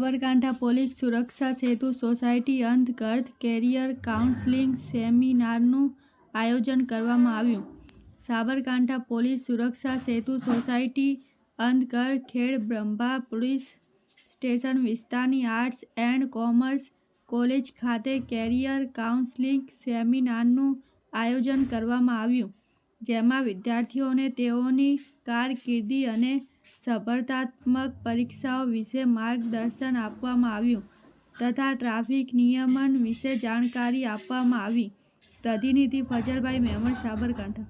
Sabarkantha police સુરક્ષા સેતુ society અંતર્ગત carrier counselling સેમિનારનું આયોજન કરવામાં આવ્યું. સાબરકાંઠા પોલીસ સુરક્ષા સેતુ સોસાયટી અંતર્ગત ખેડ બ્રહ્મા પોલીસ સ્ટેશન વિસ્તારની આર્ટ્સ એન્ડ કોમર્સ કોલેજ ખાતે કેરિયર કાઉન્સેલિંગ સેમિનારનું આયોજન કરવામાં આવ્યું, જેમાં વિદ્યાર્થીઓને તેઓની કારકિર્દી અને સ્પર્ધાત્મક પરીક્ષાઓ વિશે માર્ગદર્શન આપવામાં આવ્યું તથા ટ્રાફિક નિયમન વિશે જાણકારી આપવામાં આવી. પ્રતિનિધિ Fazalbhai Memon, Sabarkantha.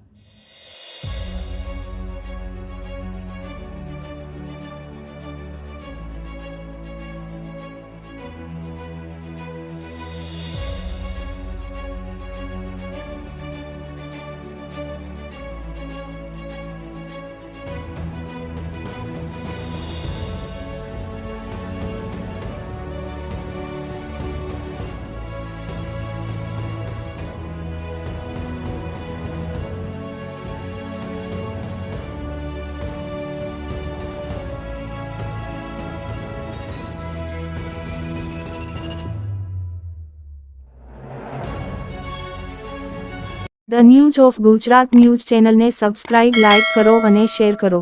The news of Gujarat news ચેનલને સબસ્ક્રાઇબ, લાઇક કરો અને શેર કરો.